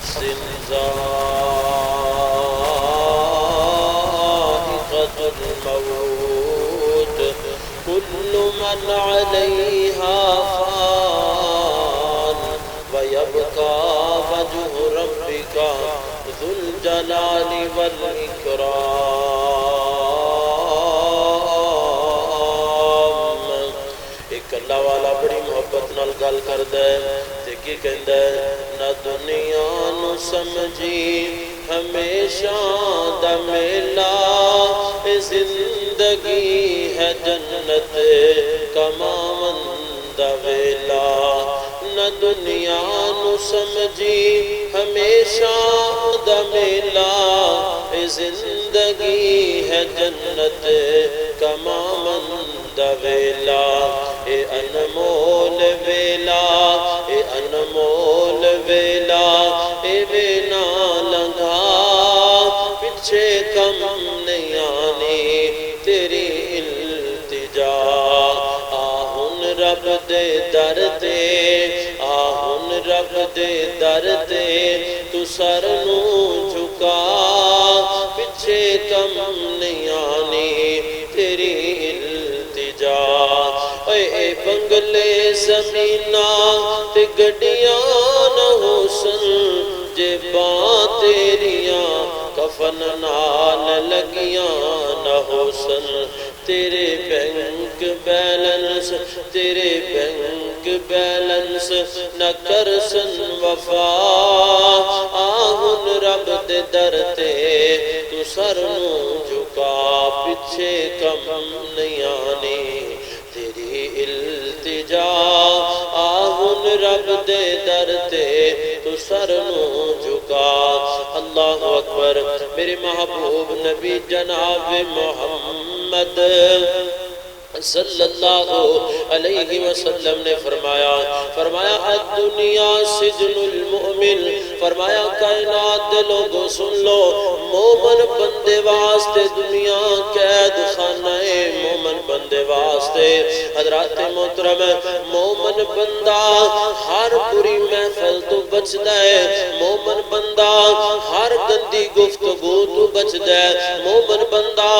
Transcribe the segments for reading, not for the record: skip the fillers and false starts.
نفس ذائقة الموت كل من عليها فان ويبقى وجه ربك ذو الجلال والإكرام۔ ایک اللہ والا بڑی محبت نال گل کردا ہے تے کی کہندا ہے، نہ دنیا نو سمجھی ہمیشہ دا میلہ، اے زندگی ہے جنت کماون دا ویلا۔ نہ دنیا نو سمجھی ہمیشہ دا میلہ، اے زندگی ہے جنت کماون دا ویلا۔ اے انمول ویلا، اے انمول ویلا، اے ویلا لنگھا پچھے کم نہیں آنی تیری التجا۔ آہن رب دے در تے، آہن رب دے در تے، تو سر نو جھکا پچھے کم نہیں آنی تیری التجا۔ اے بنگلے زمینہ تے گڈیاں نہ ہو سن، جیباں تیریاں کفن نال لگیاں نہ ہو سن، تیرے بینک بیلنس، تیرے بینک بیلنس نہ کر سن وفا۔ آہن رب دے در تے تو سر نو جھکا پچھے کم نہیں آنی تیری التجا۔ آہن رب دے در تے تو سر نو جھکا۔ اللہ اکبر۔ میرے محبوب نبی جناب محمد صلی اللہ علیہ وسلم نے فرمایا الدنیا سجن المؤمن، فرمایا کائنات دے لوگوں سن لو، مومن بندے واسطے دنیا قید خانہ ہے، مومن بندے واسطے۔ حضرات محترم، مومن بندہ ہر بری محفل تو بچدا ہے، مومن بندہ ہر گندی گفتگو تو بچدا ہے، مومن بندہ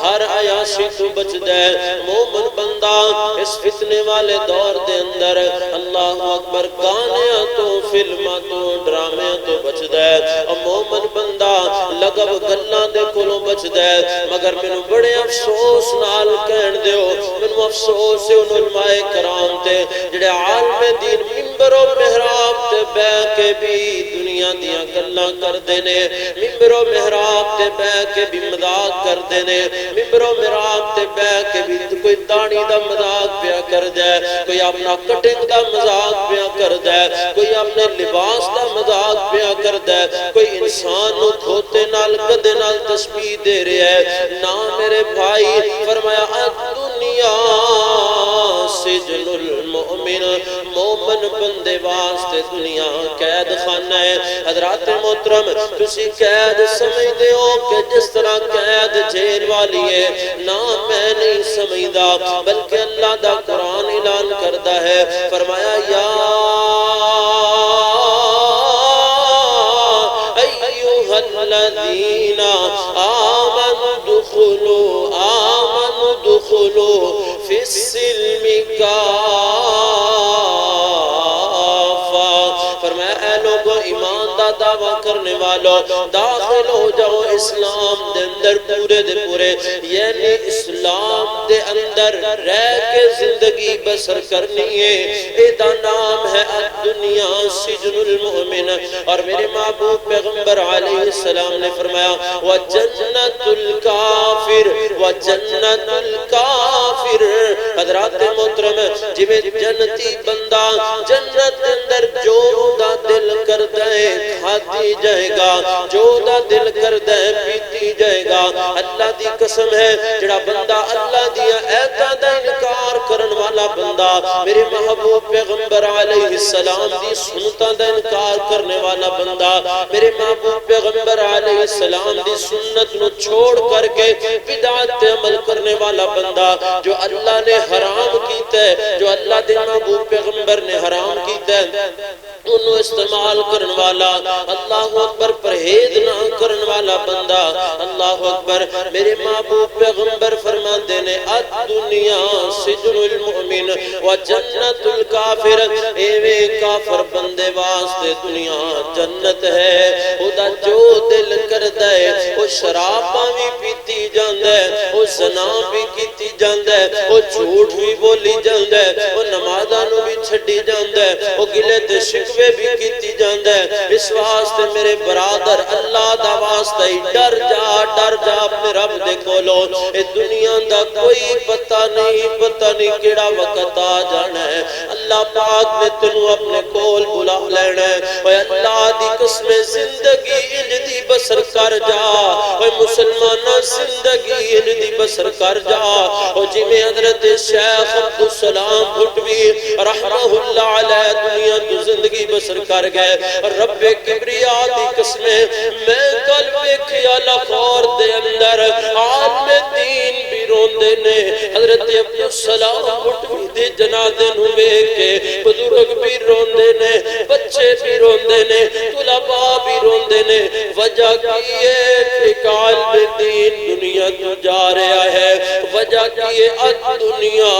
ہر عیاشی تو بچدا ہے، مومن بندہ اس فتنے والے دور دے اندر اللہ اکبر گانیاں تو فلماں تو ڈرامے تو بچدا ہے، اور مومن بندہ لگب گلاں دے کولوں بچدا ہے۔ مگر مینوں بڑے افسوس نال کہن دیو، مینوں افسوس ہے ان علماء کرام تے جڑے عالم دین منبر و محراب تے بیٹھ کے بھی دنیا دیاں گلاں کردے نے، منبر و محراب تے بیٹھ کے بھی مذاق کردے نے، منبر و محراب تے بیٹھ کے بھی کوئی داڑھی دا مذاق پیا کردا ہے، کوئی اپنا کٹنگ دا مذاق پیا کردا ہے، کوئی اپنے لباس دا مذاق پیا کردا ہے، کوئی انسان نو دھوتے نال گدے نال تشبیہ دے رہا ہے۔ نا میرے بھائی، فرمایا الدنیا سجن المؤمن، مومن بندے واسطے دنیا قید خانہ ہے۔ حضرات محترم، تسی قید سمجھدے ہو کہ جس طرح قید جیل والی ہے، نہ میں نہیں سمجھدا، بلکہ اللہ دا قرآن اعلان کردا ہے، فرمایا یا ایھا الذین آمنوا ادخلوا فی السلم کافہ، فرمایا اے لوگو ایمان دا دعویٰ کرنے والو، داخل ہو جاؤ اسلام دے اندر پورے دے پورے، یعنی اسلام دے اندر رہ کے زندگی بسر کرنی ہے۔ ایدہ نام ہے الدنیا سجن المؤمن۔ اور میرے محبوب پیغمبر علیہ السلام نے فرمایا وَجَنَّةُ الْكَافِرِ وَجَنَّةُ الْكَافِرِ۔ حضرات محترم، جویں جنتی بندہ جنت اندر جو دا دل کردا ہے کھاتی جائے گا، جو دا دل کردا ہے پیتی جائے گا۔ اللہ دی قسم ہے جڑا بندہ اللہ دیا ایتاں دا انکار کرن والا بندہ، میرے محبوب پیغمبر علیہ السلام دی سنتاں دا انکار کرنے والا بندہ، میرے محبوب پیغمبر علیہ السلام دی سنت نو چھوڑ کر کے بدعت پہ عمل کرنے والا بندہ، جو اللہ نے حرام کیتا ہے، جو اللہ دے محبوب پیغمبر نے حرام کیتا ہے، انہوں استعمال کرن والا، اللہ اکبر پرہیز نہ کرن والا بندہ، اللہ اکبر میرے محبوب پیغمبر فرماتے نے الدنیا سجن المؤمن و جنت الکافر، ایوے کافر بندے واسطے دنیا جنت ہے، خدا جو دل کردا ہے وہ شراباں بھی پیتی جاندا ہے، وہ زنا بھی کیتی جاندا ہے، وہ جھوٹ بھی بولی جاندا ہے، وہ نمازاں نوں بھی چھڈی جاندا ہے، وہ گلے تے شکوے بھی کیتی جاندا ہے۔ اس واسطے میرے برادر اللہ دا واسطہ ہی ڈر جا اپنے رب دے کولو، اے دنیا دا کوئی پتہ نہیں کیڑا وقت آ جانا ہے، اللہ پاک نے تینوں اپنے کول بلا لینا ہے۔ اے اللہ دی قسم زندگی انج دی بسر کر جا، اے مسلمانہ زندگی انج دی بسر کر جا، او جویں حضرت شیخ عبدالسلام بھٹوی رحمہ اللہ علیہ دنیا کی زندگی بسر کر گئے، رب کبریا دی قسمیں میں کل ویکھیا لاہور دے اندر عالم دین بھی روندے نے، حضرت عبدالسلام بھٹوی دے جنازے نوں ویکھ کے بزرگ بھی روندے نے، بچے بھی روندے نے، طلباء بھی روندے نے، وجہ کی ہے کہ عالم دین دنیا تو جا رہا ہے، وجہ کی ہے دنیا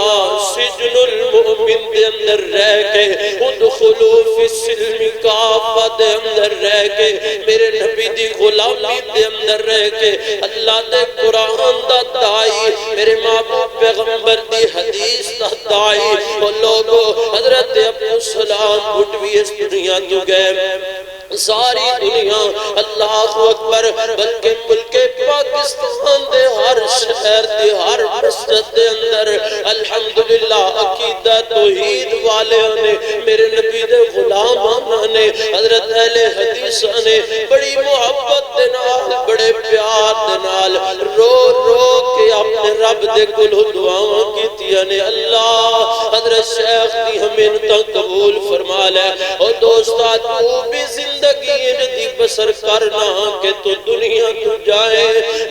سجن المؤمن دے اندر رہ کے ادخلوا فی السلم کافہ دے اندر رہ کے میرے نبی دی غلامی دے اندر رہ کے اللہ دے قرآن دا دائی میرے محبوب پیغمبر دی حدیث دا دائی، وہ لوگوں حضرت عبدالسلام بھٹوی اس دنیا تو گئے، ساری دنیا اللہ اکبر بلکہ ملک پاکستان دے ہر شہر دے ہر مسجد دے اندر الحمدللہ عقیدہ توحید والے نے میرے نبی دے غلاماں نے حضرت اہل حدیث نے بڑی محبت دے نال بڑے پیار دے نال رو رو کے اپنے رب دے کول دعاواں کیتیاں نے، اللہ حضرت شیخ دی محنتاں قبول فرما لے، اور دوستا تو بھی زندگی دی بسر کرنا کہ تو دنیا تو جائے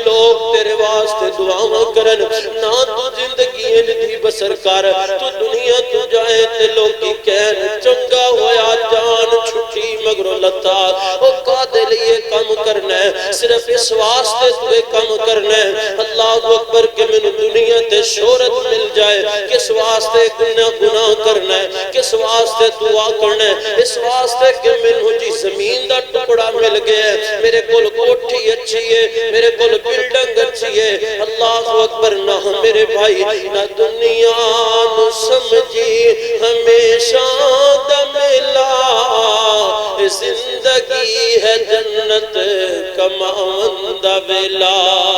لوگ تیرے واسطے دعاواں کرن، نہ تو زندگی دی بسر کر تو دنیا تو جائے تے لوگ کی کہن چنگا ہویا جان چھٹی مگرو لتا، او قادے لیے کم کرنا ہے، صرف اس واسطے تو کم کرنا ہے اللہ اکبر کہ میں دنیا تے شہرت مل جائے، کس واسطے گناہ کرنا ہے، کس واسطے دعا کرنا ہے، اس واسطے کہ میں جی زمین دا ٹکڑا مل گیا، میرے کول کوٹھی اچھی ہے، میرے کول بلڈنگ اچھی ہے، اللہ اکبر نہ میرے بھائی نہ دنیا نو سمجھی ہمیشہ دا ملا، زندگی ہے جنت کمان دا ویلا۔